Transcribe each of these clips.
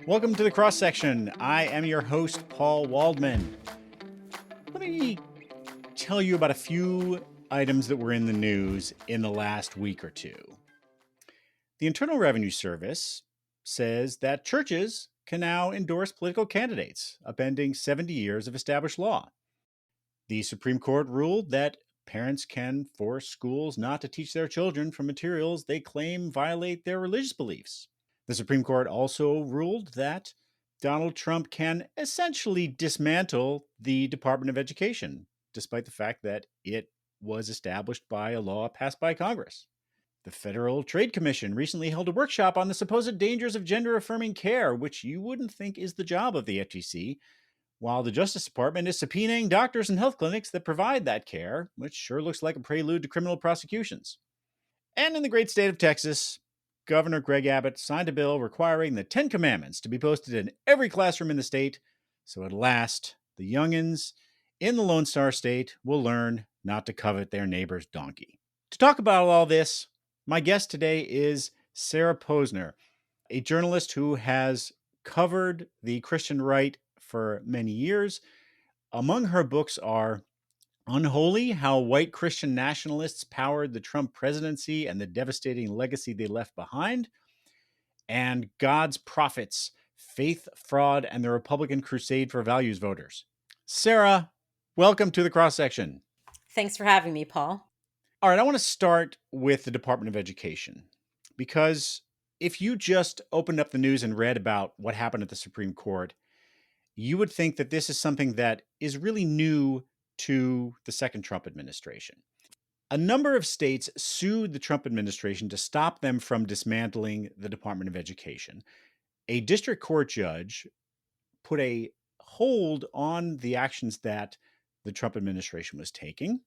Welcome to the cross section. I am your host, Paul Waldman. Let me tell you about a few items that were in the news in the last week or two. The Internal Revenue Service says that churches can now endorse political candidates, upending 70 years of established law. The Supreme Court ruled that parents can force schools not to teach their children from materials they claim violate their religious beliefs. The Supreme Court also ruled that Donald Trump can essentially dismantle the Department of Education, despite the fact that it was established by a law passed by Congress. The Federal Trade Commission recently held a workshop on the supposed dangers of gender affirming care, which you wouldn't think is the job of the FTC, while the Justice Department is subpoenaing doctors and health clinics that provide that care, which sure looks like a prelude to criminal prosecutions. And in the great state of Texas, Governor Greg Abbott signed a bill requiring the 10 Commandments to be posted in every classroom in the state, so at last, the youngins in the Lone Star State will learn not to covet their neighbor's donkey. To talk about all this, my guest today is Sarah Posner, a journalist who has covered the Christian right for many years. Among her books are Unholy: How White Christian Nationalists Powered the Trump Presidency and the Devastating Legacy They Left Behind, and God's Prophets: Faith, Fraud, and the Republican Crusade for Values Voters. Sarah, welcome to the cross section. Thanks for having me, Paul. All right, I want to start with the Department of Education because if you just opened up the news and read about what happened at the Supreme Court, you would think that this is something that is really new to the second Trump administration. A number of states sued the Trump administration to stop them from dismantling the Department of Education. A district court judge put a hold on the actions that the Trump administration was taking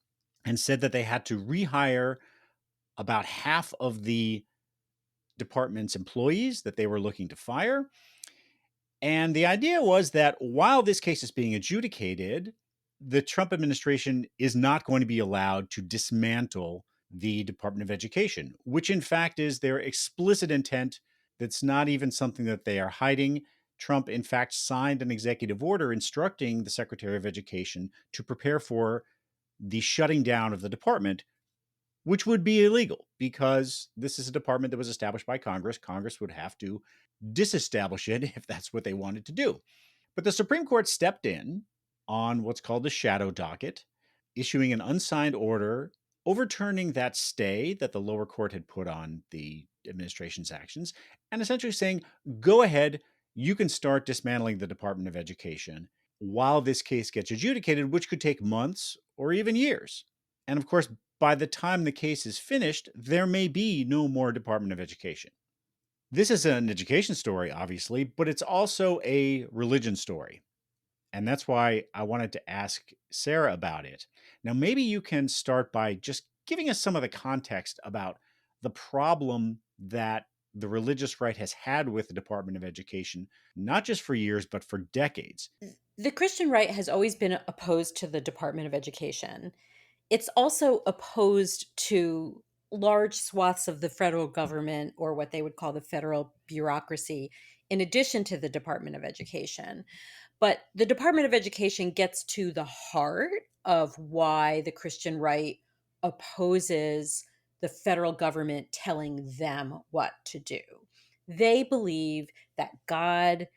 and said that they had to rehire about half of the department's employees that they were looking to fire. And the idea was that while this case is being adjudicated, the Trump administration is not going to be allowed to dismantle the Department of Education, which in fact is their explicit intent. That's not even something that they are hiding. Trump, in fact, signed an executive order instructing the Secretary of Education to prepare for the shutting down of the department, which would be illegal because this is a department that was established by Congress. Congress would have to disestablish it if that's what they wanted to do. But the Supreme Court stepped in on what's called the shadow docket, issuing an unsigned order overturning that stay that the lower court had put on the administration's actions and essentially saying, go ahead, you can start dismantling the Department of Education while this case gets adjudicated, which could take months or even years. And of course, by the time the case is finished, there may be no more Department of Education. This is an education story, obviously, but it's also a religion story. And that's why I wanted to ask Sarah about it. Now, maybe you can start by just giving us some of the context about the problem that the religious right has had with the Department of Education, not just for years, but for decades. The Christian right has always been opposed to the Department of Education. It's also opposed to large swaths of the federal government, or what they would call the federal bureaucracy, in addition to the Department of Education. But the Department of Education gets to the heart of why the Christian right opposes the federal government telling them what to do. They believe that God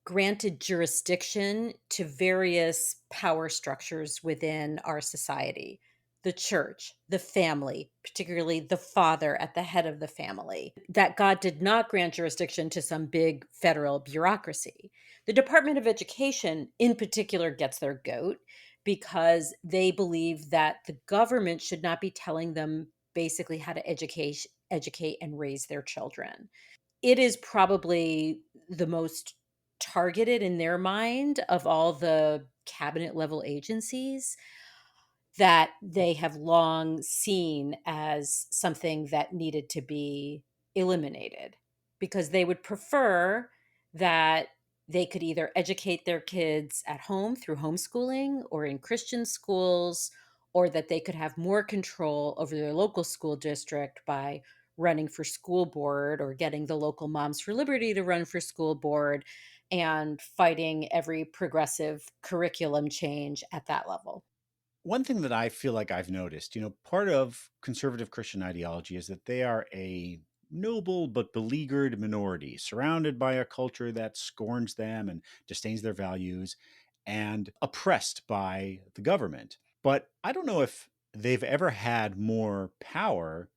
granted jurisdiction to various power structures within our society: the church, the family, particularly the father at the head of the family, that God did not grant jurisdiction to some big federal bureaucracy. The Department of Education, in particular, gets their goat because they believe that the government should not be telling them basically how to educate and raise their children. It is probably the most targeted in their mind of all the cabinet level agencies that they have long seen as something that needed to be eliminated, because they would prefer that they could either educate their kids at home through homeschooling or in Christian schools, or that they could have more control over their local school district by running for school board or getting the local Moms for Liberty to run for school board and fighting every progressive curriculum change at that level. One thing that I feel like I've noticed, part of conservative Christian ideology is that they are a noble but beleaguered minority, surrounded by a culture that scorns them and disdains their values, and oppressed by the government. But I don't know if they've ever had more power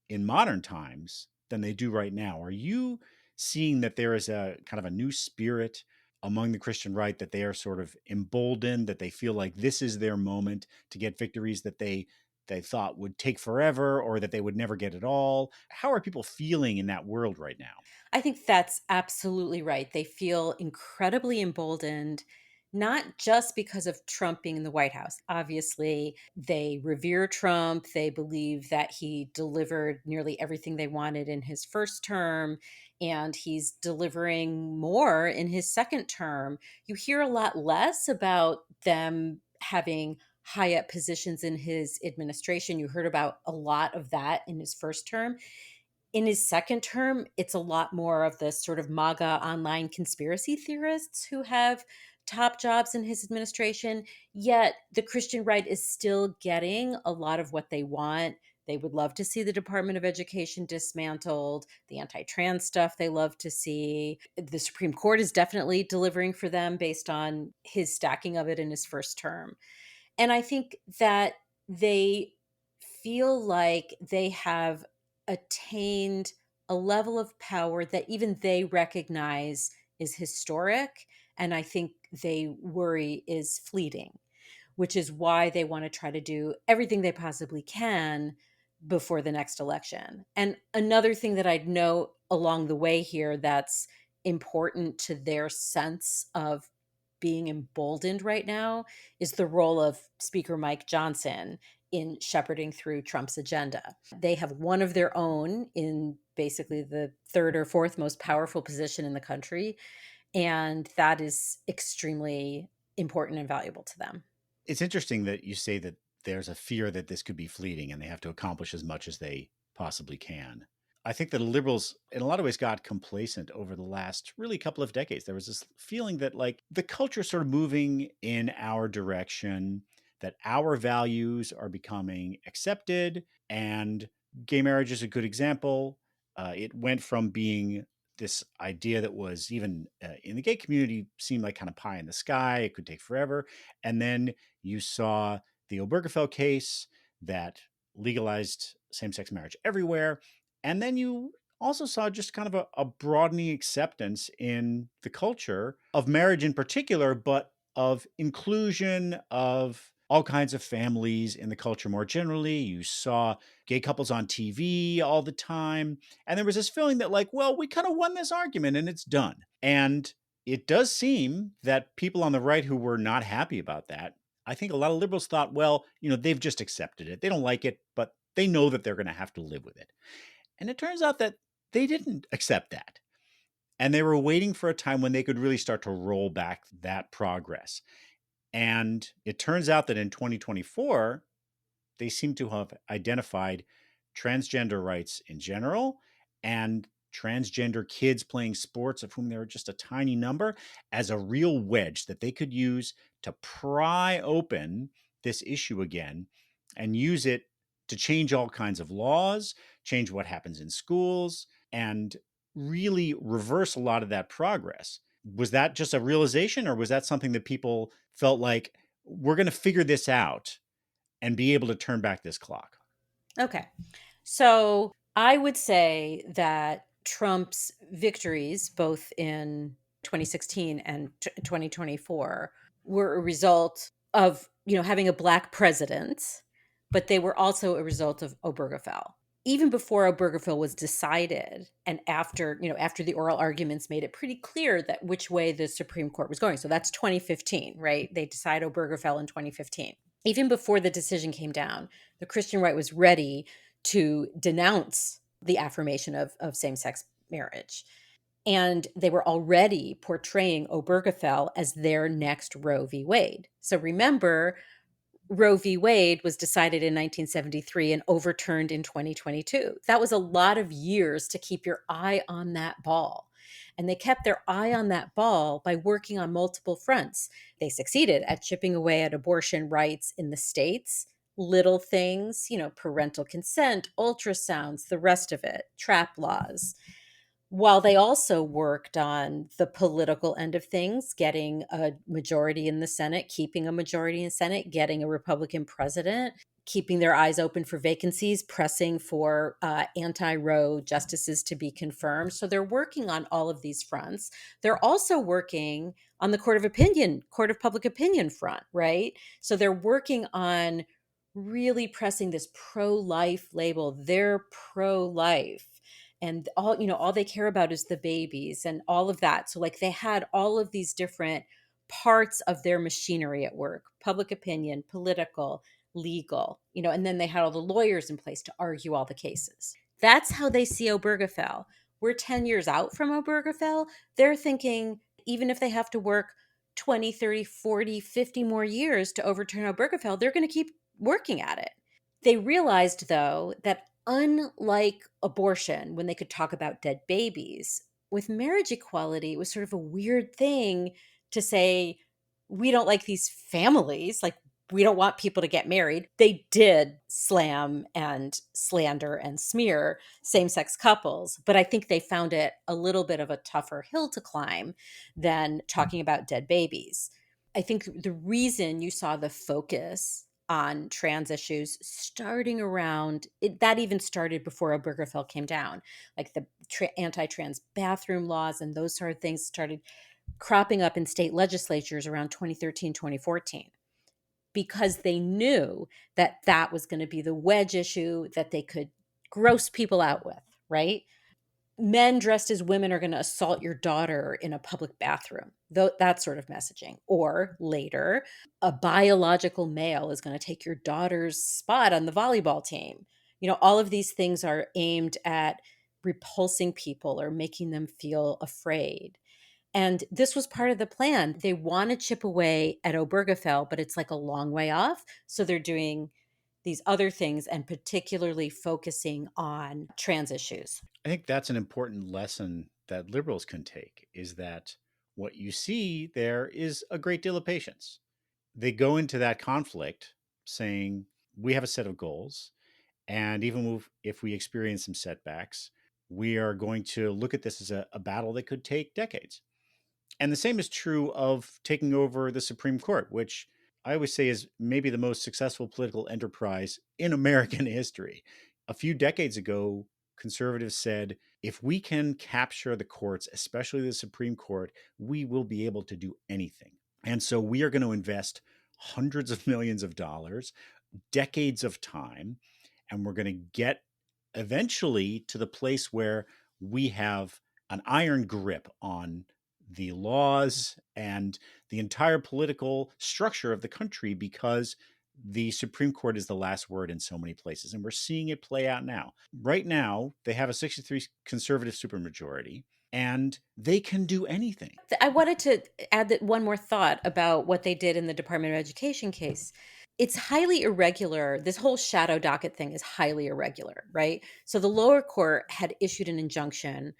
in modern times than they do right now. Are you seeing that there is a kind of a new spirit among the Christian right, that they are sort of emboldened, that they feel like this is their moment to get victories that they thought would take forever or that they would never get at all? How are people feeling in that world right now? I think that's absolutely right. They feel incredibly emboldened, not just because of Trump being in the White House. Obviously, they revere Trump. They believe that he delivered nearly everything they wanted in his first term, and he's delivering more in his second term. You hear a lot less about them having high up positions in his administration. You heard about a lot of that in his first term. In his second term, it's a lot more of the sort of MAGA online conspiracy theorists who have top jobs in his administration. Yet the Christian right is still getting a lot of what they want. They would love to see the Department of Education dismantled, the anti trans stuff they love to see. The Supreme Court is definitely delivering for them based on his stacking of it in his first term. And I think that they feel like they have attained a level of power that even they recognize is historic. And I think they worry is fleeting, which is why they want to try to do everything they possibly can before the next election. And another thing that I'd note along the way here that's important to their sense of being emboldened right now is the role of Speaker Mike Johnson in shepherding through Trump's agenda. They have one of their own in basically the third or fourth most powerful position in the country. And that is extremely important and valuable to them. It's interesting that you say that there's a fear that this could be fleeting and they have to accomplish as much as they possibly can. I think that liberals, in a lot of ways, got complacent over the last really couple of decades. There was this feeling that, like, the culture is sort of moving in our direction, that our values are becoming accepted, and gay marriage is a good example. It went from being this idea that was even in the gay community seemed like kind of pie in the sky. It could take forever. And then you saw the Obergefell case that legalized same sex marriage everywhere. And then you also saw just kind of a broadening acceptance in the culture of marriage in particular, but of inclusion of all kinds of families in the culture more generally. You saw gay couples on TV all the time. And there was this feeling that, like, well, we kind of won this argument and it's done. And it does seem that people on the right who were not happy about that, I think a lot of liberals thought, well, they've just accepted it. They don't like it, but they know that they're going to have to live with it. And it turns out that they didn't accept that. And they were waiting for a time when they could really start to roll back that progress. And it turns out that in 2024, they seem to have identified transgender rights in general and transgender kids playing sports, of whom there are just a tiny number, as a real wedge that they could use to pry open this issue again and use it to change all kinds of laws, change what happens in schools, and really reverse a lot of that progress. Was that just a realization, or was that something that people felt like, we're going to figure this out and be able to turn back this clock? Okay. So I would say that Trump's victories, both in 2016 and 2024, were a result of, having a black president, but they were also a result of Obergefell. Even before Obergefell was decided, and after the oral arguments made it pretty clear that which way the Supreme Court was going. So that's 2015, right? They decide Obergefell in 2015. Even before the decision came down, the Christian right was ready to denounce the affirmation of same sex marriage. And they were already portraying Obergefell as their next Roe v. Wade. So remember, Roe v. Wade was decided in 1973 and overturned in 2022. That was a lot of years to keep your eye on that ball. And they kept their eye on that ball by working on multiple fronts. They succeeded at chipping away at abortion rights in the states, little things, parental consent, ultrasounds, the rest of it, trap laws, while they also worked on the political end of things, getting a majority in the Senate, keeping a majority in the Senate, getting a Republican president, keeping their eyes open for vacancies, pressing for anti-Roe justices to be confirmed. So they're working on all of these fronts. They're also working on the court of public opinion front, right? So they're working on really pressing this pro-life label. They're pro-life, and all they care about is the babies and all of that. So like they had all of these different parts of their machinery at work: public opinion, political, legal, and then they had all the lawyers in place to argue all the cases. That's how they see Obergefell. We're 10 years out from Obergefell. They're thinking, even if they have to work 20, 30, 40, 50 more years to overturn Obergefell, they're going to keep working at it. They realized, though, that unlike abortion, when they could talk about dead babies, with marriage equality, it was sort of a weird thing to say, we don't like these families. Like, we don't want people to get married. They did slam and slander and smear same sex couples, but I think they found it a little bit of a tougher hill to climb than talking about dead babies. I think the reason you saw the focus on trans issues starting around it, that even started before Obergefell came down, like the anti-trans bathroom laws and those sort of things started cropping up in state legislatures around 2013, 2014, because they knew that that was going to be the wedge issue that they could gross people out with, right? Men dressed as women are going to assault your daughter in a public bathroom, though, that sort of messaging. Or later, a biological male is going to take your daughter's spot on the volleyball team. All of these things are aimed at repulsing people or making them feel afraid. And this was part of the plan. They want to chip away at Obergefell, but it's like a long way off. So they're doing these other things and particularly focusing on trans issues. I think that's an important lesson that liberals can take, is that what you see there is a great deal of patience. They go into that conflict saying, we have a set of goals. And even if we experience some setbacks, we are going to look at this as a battle that could take decades. And the same is true of taking over the Supreme Court, which I always say is maybe the most successful political enterprise in American history. A few decades ago, conservatives said, if we can capture the courts, especially the Supreme Court, we will be able to do anything. And so we are going to invest hundreds of millions of dollars, decades of time, and we're going to get eventually to the place where we have an iron grip on the laws and the entire political structure of the country, because the Supreme Court is the last word in so many places. And we're seeing it play out now. Right now, they have a 63 conservative supermajority, and they can do anything. I wanted to add that one more thought about what they did in the Department of Education case. It's highly irregular. This whole shadow docket thing is highly irregular, right? So the lower court had issued an injunction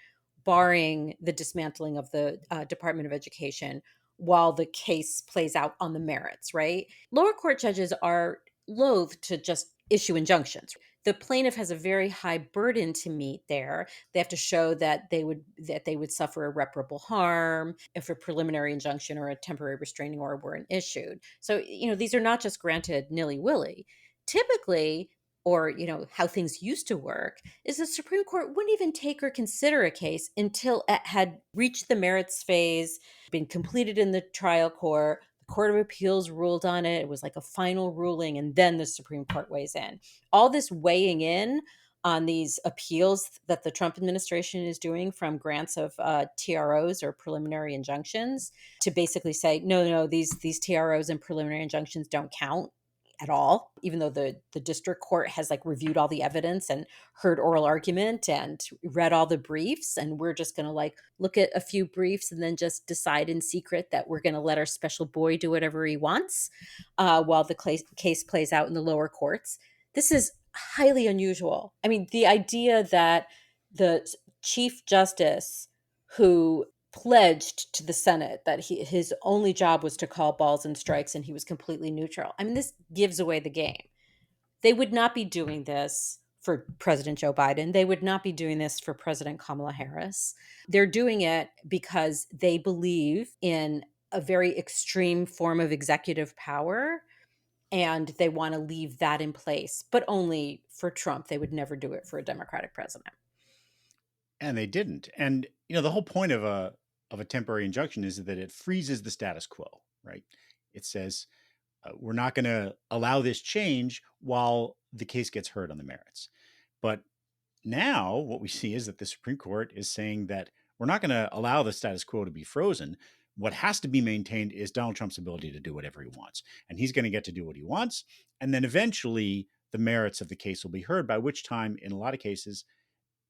barring the dismantling of the Department of Education while the case plays out on the merits, right? Lower court judges are loath to just issue injunctions. The plaintiff has a very high burden to meet there. They have to show that they would suffer irreparable harm if a preliminary injunction or a temporary restraining order weren't issued. So, these are not just granted nilly-willy. Typically, or how things used to work, is the Supreme Court wouldn't even take or consider a case until it had reached the merits phase, been completed in the trial court, the Court of Appeals ruled on it, it was like a final ruling, and then the Supreme Court weighs in. All this weighing in on these appeals that the Trump administration is doing from grants of TROs or preliminary injunctions to basically say, no, these TROs and preliminary injunctions don't count. at all, even though the district court has like reviewed all the evidence and heard oral argument and read all the briefs, and we're just going to like look at a few briefs and then just decide in secret that we're going to let our special boy do whatever he wants while the case plays out in the lower courts. This is highly unusual. I mean, the idea that the chief justice who pledged to the Senate that his only job was to call balls and strikes and he was completely neutral. I mean, this gives away the game. They would not be doing this for President Joe Biden. They would not be doing this for President Kamala Harris. They're doing it because they believe in a very extreme form of executive power and they want to leave that in place, but only for Trump. They would never do it for a Democratic president. And they didn't. And the whole point of a temporary injunction is that it freezes the status quo, right? It says we're not going to allow this change while the case gets heard on the merits. But now what we see is that the Supreme Court is saying that we're not going to allow the status quo to be frozen. What has to be maintained is Donald Trump's ability to do whatever he wants. And he's going to get to do what he wants. And then eventually the merits of the case will be heard, by which time, in a lot of cases,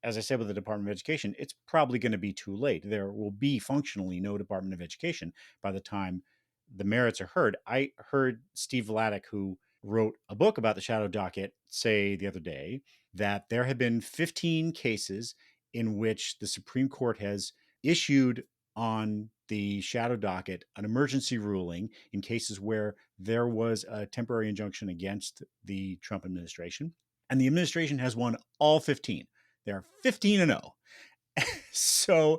as I said with the Department of Education, it's probably going to be too late. There will be functionally no Department of Education by the time the merits are heard. I heard Steve Vladeck, who wrote a book about the shadow docket, say the other day that there have been 15 cases in which the Supreme Court has issued on the shadow docket an emergency ruling in cases where there was a temporary injunction against the Trump administration. And the administration has won all 15. They're 15-0. So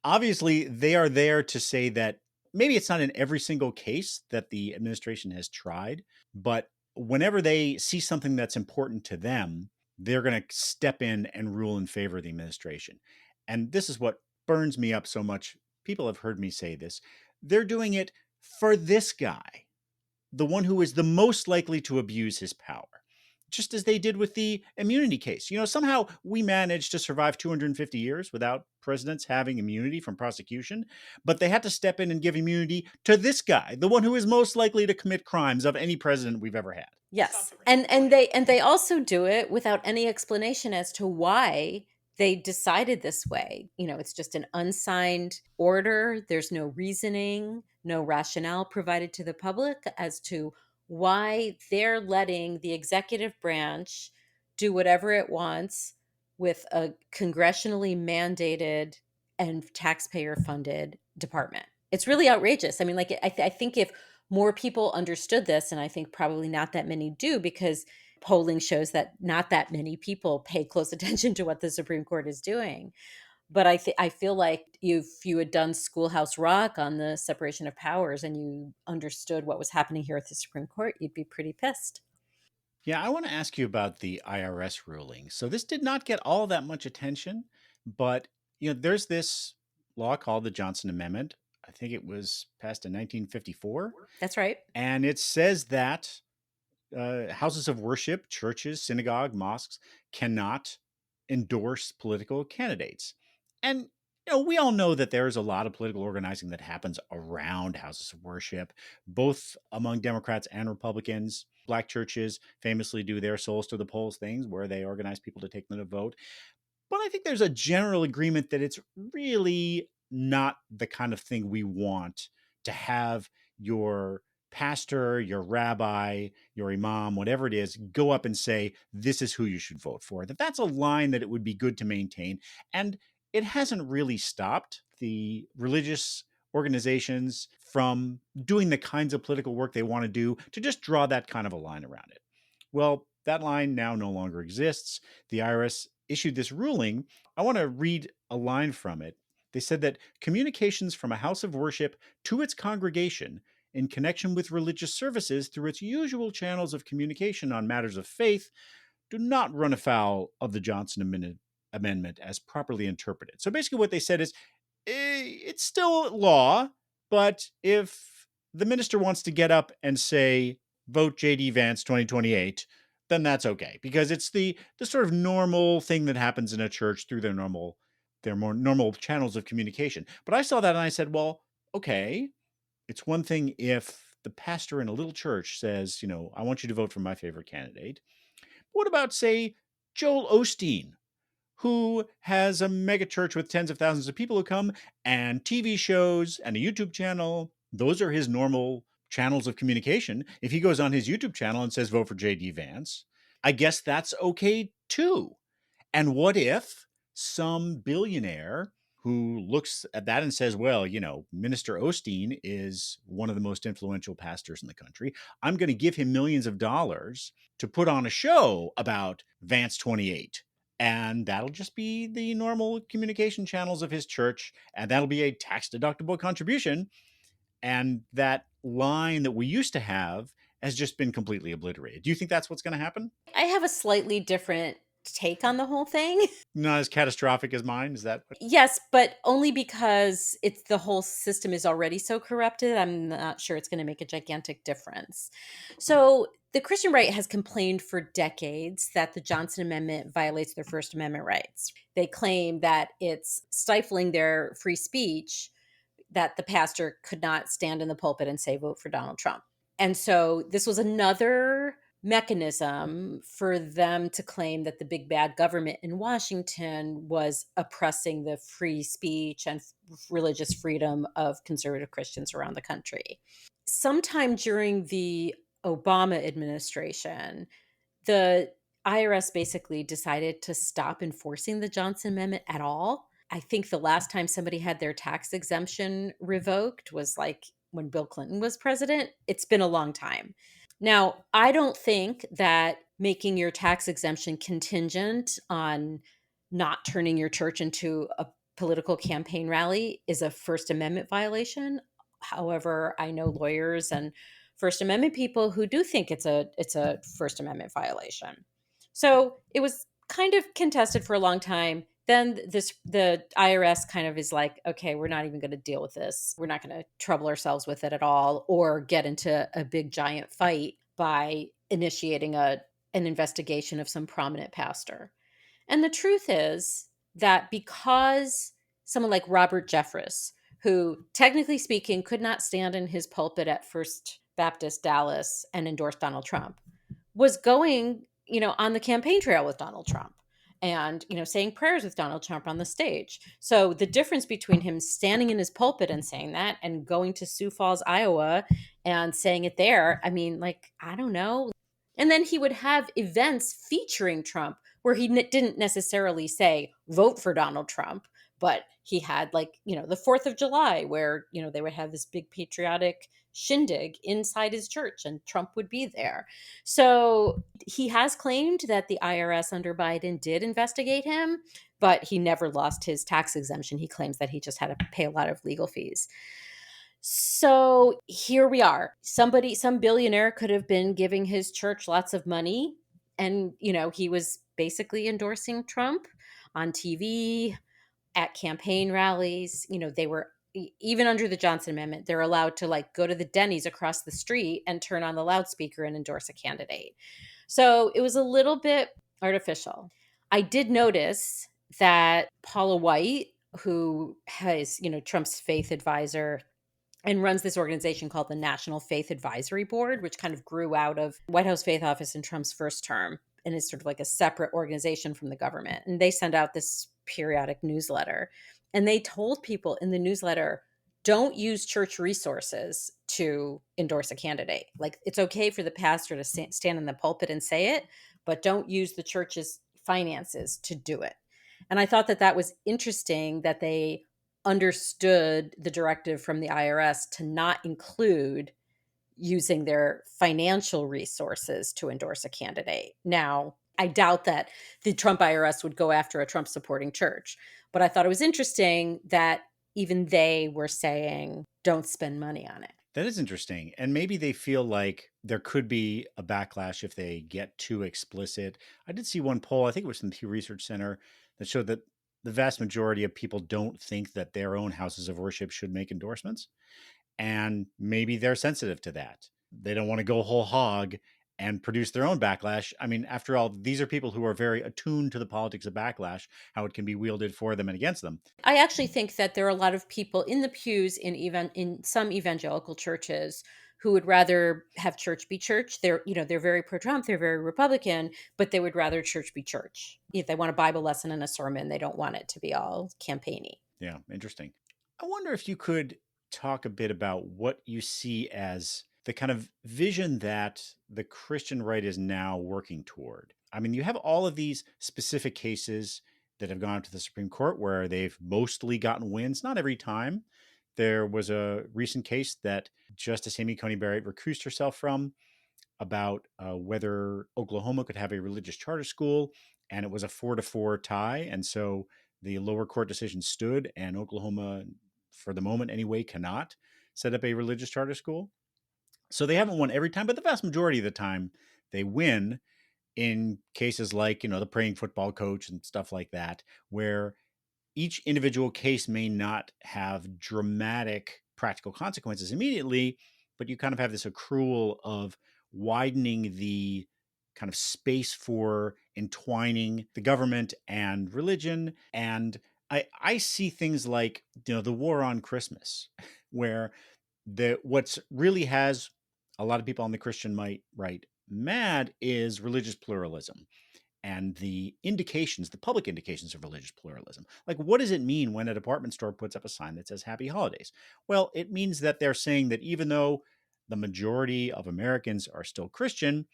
obviously they are there to say that maybe it's not in every single case that the administration has tried, but whenever they see something that's important to them, they're going to step in and rule in favor of the administration. And this is what burns me up so much. People have heard me say this. They're doing it for this guy, the one who is the most likely to abuse his power, just as they did with the immunity case. Somehow we managed to survive 250 years without presidents having immunity from prosecution, but they had to step in and give immunity to this guy, the one who is most likely to commit crimes of any president we've ever had. Yes. And they also do it without any explanation as to why they decided this way. It's just an unsigned order. There's no reasoning, no rationale provided to the public as to why they're letting the executive branch do whatever it wants with a congressionally mandated and taxpayer funded department. It's really outrageous. I mean, like, I think if more people understood this, and I think probably not that many do, because polling shows that not that many people pay close attention to what the Supreme Court is doing. But I feel like if you had done Schoolhouse Rock on the separation of powers and you understood what was happening here at the Supreme Court, you'd be pretty pissed. Yeah, I want to ask you about the IRS ruling. So this did not get all that much attention, but there's this law called the Johnson Amendment. I think it was passed in 1954. That's right. And it says that houses of worship, churches, synagogue, mosques cannot endorse political candidates. And we all know that there's a lot of political organizing that happens around houses of worship, both among Democrats and Republicans. Black churches famously do their souls to the polls things where they organize people to take them to vote. But I think there's a general agreement that it's really not the kind of thing we want to have your pastor, your rabbi, your imam, whatever it is, go up and say, this is who you should vote for. That's a line that it would be good to maintain. And it hasn't really stopped the religious organizations from doing the kinds of political work they want to do, to just draw that kind of a line around it. Well, that line now no longer exists. The IRS issued this ruling. I want to read a line from it. They said that communications from a house of worship to its congregation in connection with religious services through its usual channels of communication on matters of faith do not run afoul of the Johnson Amendment as properly interpreted. So basically what they said is, it's still law, but if the minister wants to get up and say, vote JD Vance 2028, then that's okay, because it's the sort of normal thing that happens in a church through their more normal channels of communication. But I saw that and I said, well, okay, it's one thing if the pastor in a little church says, I want you to vote for my favorite candidate. What about, say, Joel Osteen, who has a mega church with tens of thousands of people who come, and TV shows and a YouTube channel? Those are his normal channels of communication. If he goes on his YouTube channel and says, vote for JD Vance, I guess that's okay too. And what if some billionaire who looks at that and says, well, Minister Osteen is one of the most influential pastors in the country. I'm going to give him millions of dollars to put on a show about Vance 28. And that'll just be the normal communication channels of his church. And that'll be a tax deductible contribution. And that line that we used to have has just been completely obliterated. Do you think that's what's going to happen? I have a slightly different take on the whole thing. Not as catastrophic as mine. Is that what? Yes, but only because it's the whole system is already so corrupted. I'm not sure it's going to make a gigantic difference. So, the Christian right has complained for decades that the Johnson Amendment violates their First Amendment rights. They claim that it's stifling their free speech, that the pastor could not stand in the pulpit and say, vote for Donald Trump. And so, this was another mechanism for them to claim that the big bad government in Washington was oppressing the free speech and religious freedom of conservative Christians around the country. Sometime during the Obama administration, the IRS basically decided to stop enforcing the Johnson Amendment at all. I think the last time somebody had their tax exemption revoked was like when Bill Clinton was president. It's been a long time. Now, I don't think that making your tax exemption contingent on not turning your church into a political campaign rally is a First Amendment violation. However, I know lawyers and First Amendment people who do think it's a First Amendment violation. So it was kind of contested for a long time. Then the IRS kind of is like, okay, we're not even going to deal with this. We're not going to trouble ourselves with it at all, or get into a big giant fight by initiating an investigation of some prominent pastor. And the truth is that because someone like Robert Jeffress, who technically speaking could not stand in his pulpit at First Baptist Dallas and endorse Donald Trump, was going, on the campaign trail with Donald Trump and, saying prayers with Donald Trump on the stage. So the difference between him standing in his pulpit and saying that and going to Sioux Falls, Iowa and saying it there, I mean, like, I don't know. And then he would have events featuring Trump where he didn't necessarily say, vote for Donald Trump, but he had like, the 4th of July where, they would have this big patriotic shindig inside his church and Trump would be there. So he has claimed that the IRS under Biden did investigate him, but he never lost his tax exemption. He claims that he just had to pay a lot of legal fees. So here we are. Some billionaire could have been giving his church lots of money. And, he was basically endorsing Trump on TV, at campaign rallies. They were even under the Johnson Amendment, they're allowed to like go to the Denny's across the street and turn on the loudspeaker and endorse a candidate. So it was a little bit artificial. I did notice that Paula White, who has, Trump's faith advisor and runs this organization called the National Faith Advisory Board, which kind of grew out of White House Faith Office in Trump's first term and is sort of like a separate organization from the government. And they send out this periodic newsletter. And they told people in the newsletter, don't use church resources to endorse a candidate. Like, it's okay for the pastor to stand in the pulpit and say it, but don't use the church's finances to do it. And I thought that was interesting that they understood the directive from the IRS to not include using their financial resources to endorse a candidate. Now, I doubt that the Trump IRS would go after a Trump supporting church, but I thought it was interesting that even they were saying, don't spend money on it. That is interesting. And maybe they feel like there could be a backlash if they get too explicit. I did see one poll, I think it was from the Pew Research Center, that showed that the vast majority of people don't think that their own houses of worship should make endorsements. And maybe they're sensitive to that. They don't want to go whole hog and produce their own backlash. I mean, after all, these are people who are very attuned to the politics of backlash, how it can be wielded for them and against them. I actually think that there are a lot of people in the pews in some evangelical churches who would rather have church be church. They're very pro-Trump, they're very Republican, but they would rather church be church. If they want a Bible lesson and a sermon, they don't want it to be all campaigny. Yeah, interesting. I wonder if you could talk a bit about what you see as the kind of vision that the Christian right is now working toward. I mean, you have all of these specific cases that have gone to the Supreme Court where they've mostly gotten wins, not every time. There was a recent case that Justice Amy Coney Barrett recused herself from about whether Oklahoma could have a religious charter school, and it was a 4-4 tie. And so the lower court decision stood, and Oklahoma, for the moment anyway, cannot set up a religious charter school. So they haven't won every time, but the vast majority of the time they win in cases like, the praying football coach and stuff like that, where each individual case may not have dramatic practical consequences immediately, but you kind of have this accrual of widening the kind of space for entwining the government and religion. And I see things like, the war on Christmas, where what's really has a lot of people on the Christian right mad is religious pluralism and the indications, the public indications of religious pluralism. Like, what does it mean when a department store puts up a sign that says Happy Holidays? Well, it means that they're saying that even though the majority of Americans are still Christian,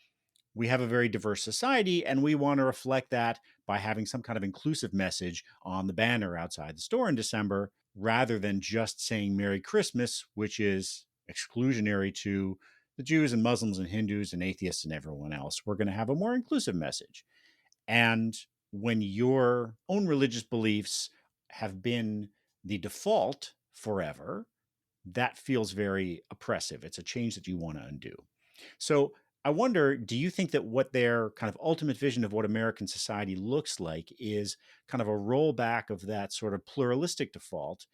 we have a very diverse society, and we want to reflect that by having some kind of inclusive message on the banner outside the store in December, rather than just saying Merry Christmas, which is exclusionary to the Jews and Muslims and Hindus and atheists and everyone else. We're going to have a more inclusive message. And when your own religious beliefs have been the default forever, that feels very oppressive. It's a change that you want to undo. So I wonder, do you think that what their kind of ultimate vision of what American society looks like is kind of a rollback of that sort of pluralistic default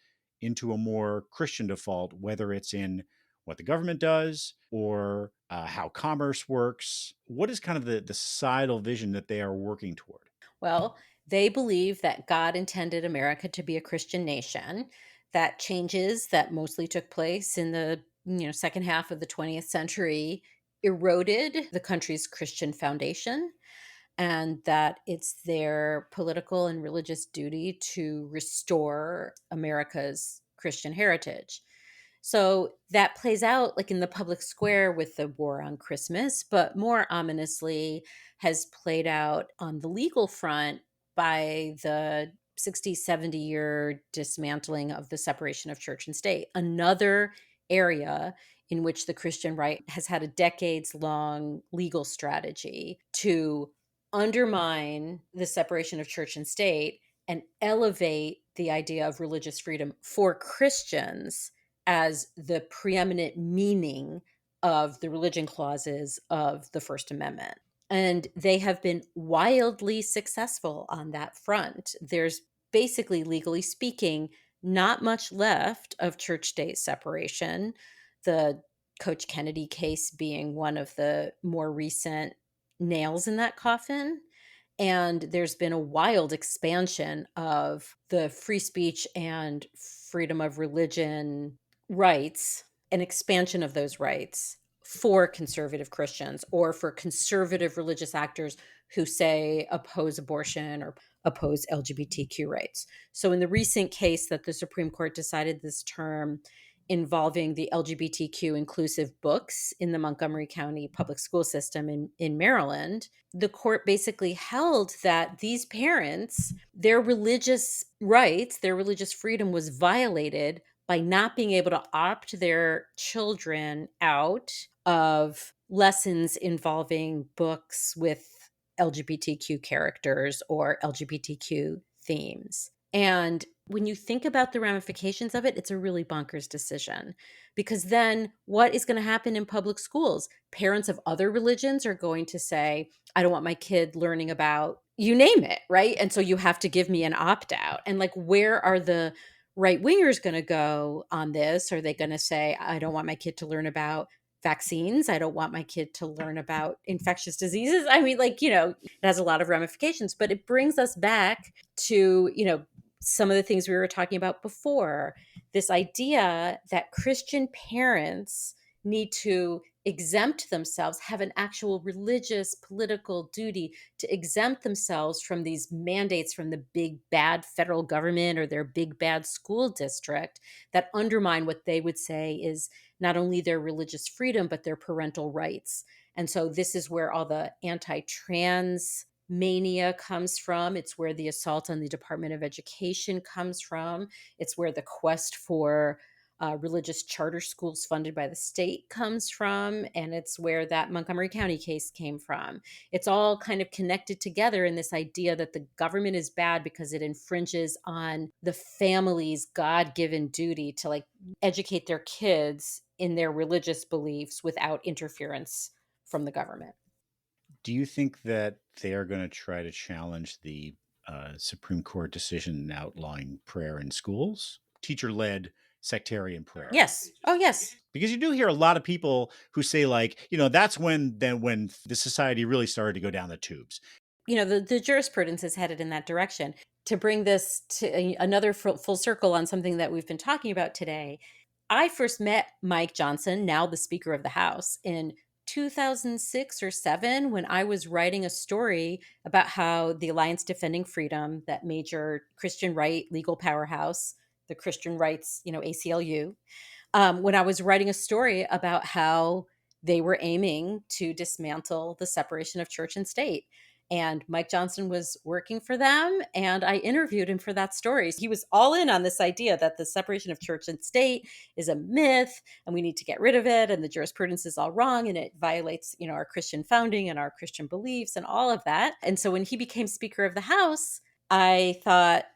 into a more Christian default, whether it's in what the government does or how commerce works? What is kind of the societal vision that they are working toward? Well, they believe that God intended America to be a Christian nation. That changes that mostly took place in the second half of the 20th century eroded the country's Christian foundation, and that it's their political and religious duty to restore America's Christian heritage. So that plays out like in the public square with the war on Christmas, but more ominously has played out on the legal front by the 60, 70-year dismantling of the separation of church and state. Another area in which the Christian right has had a decades long legal strategy to undermine the separation of church and state and elevate the idea of religious freedom for Christians as the preeminent meaning of the religion clauses of the First Amendment. And they have been wildly successful on that front. There's basically, legally speaking, not much left of church state separation. The Coach Kennedy case being one of the more recent nails in that coffin. And there's been a wild expansion of the free speech and freedom of religion rights, an expansion of those rights for conservative Christians or for conservative religious actors who say oppose abortion or oppose LGBTQ rights. So, in the recent case that the Supreme Court decided this term involving the LGBTQ inclusive books in the Montgomery County public school system in Maryland, the court basically held that these parents, their religious rights, their religious freedom was violated by not being able to opt their children out of lessons involving books with LGBTQ characters or LGBTQ themes. And when you think about the ramifications of it, it's a really bonkers decision. Because then what is going to happen in public schools? Parents of other religions are going to say, I don't want my kid learning about you name it, right? And so you have to give me an opt out. And like, where are the right wingers going to go on this? Are they going to say, I don't want my kid to learn about vaccines? I don't want my kid to learn about infectious diseases. I mean, like, it has a lot of ramifications, but it brings us back to, some of the things we were talking about before. This idea that Christian parents need to exempt themselves, have an actual religious political duty to exempt themselves from these mandates from the big bad federal government or their big bad school district that undermine what they would say is not only their religious freedom, but their parental rights. And so this is where all the anti trans mania comes from. It's where the assault on the Department of Education comes from. It's where the quest for religious charter schools funded by the state comes from. And it's where that Montgomery County case came from. It's all kind of connected together in this idea that the government is bad because it infringes on the family's God given duty to like educate their kids in their religious beliefs without interference from the government. Do you think that they are going to try to challenge the Supreme Court decision outlawing prayer in schools, teacher-led sectarian prayer? Yes. Oh, yes. Because you do hear a lot of people who say, like, that's when the society really started to go down the tubes. The jurisprudence is headed in that direction. To bring this to another full circle on something that we've been talking about today, I first met Mike Johnson, now the Speaker of the House, in 2006 or 7 when I was writing a story about how the Alliance Defending Freedom, that major Christian right legal powerhouse, the Christian rights, ACLU, when I was writing a story about how they were aiming to dismantle the separation of church and state. And Mike Johnson was working for them, and I interviewed him for that story. He was all in on this idea that the separation of church and state is a myth, and we need to get rid of it, and the jurisprudence is all wrong, and it violates, our Christian founding and our Christian beliefs and all of that. And so when he became Speaker of the House, I thought,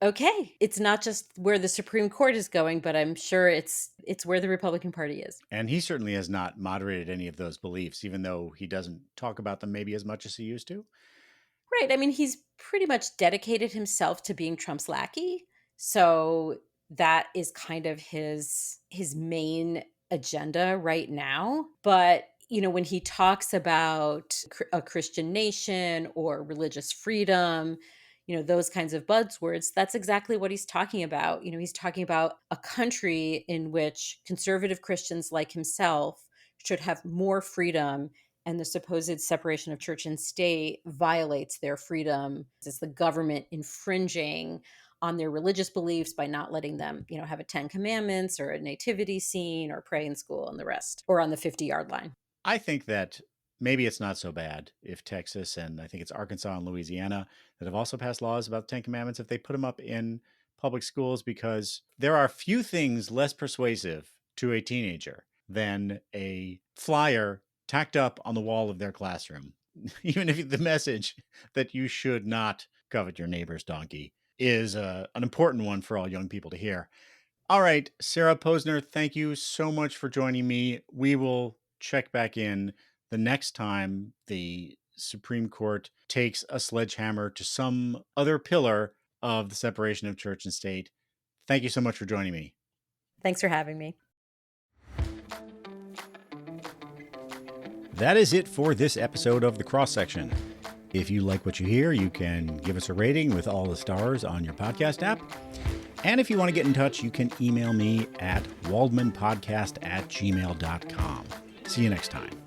okay, it's not just where the Supreme Court is going, but I'm sure it's where the Republican Party is. And he certainly has not moderated any of those beliefs, even though he doesn't talk about them maybe as much as he used to. Right. I mean, he's pretty much dedicated himself to being Trump's lackey. So that is kind of his main agenda right now. But when he talks about a Christian nation or religious freedom, those kinds of buzzwords, that's exactly what he's talking about. He's talking about a country in which conservative Christians like himself should have more freedom, and the supposed separation of church and state violates their freedom. It's the government infringing on their religious beliefs by not letting them, have a 10 commandments or a nativity scene or pray in school and the rest, or on the 50-yard line. I think that maybe it's not so bad if Texas and I think it's Arkansas and Louisiana that have also passed laws about the 10 commandments, if they put them up in public schools, because there are few things less persuasive to a teenager than a flyer tacked up on the wall of their classroom. Even if the message that you should not covet your neighbor's donkey is an important one for all young people to hear. All right, Sarah Posner, thank you so much for joining me. We will check back in the next time the Supreme Court takes a sledgehammer to some other pillar of the separation of church and state. Thank you so much for joining me. Thanks for having me. That is it for this episode of The Cross Section. If you like what you hear, you can give us a rating with all the stars on your podcast app. And if you want to get in touch, you can email me at waldmanpodcast@gmail.com. See you next time.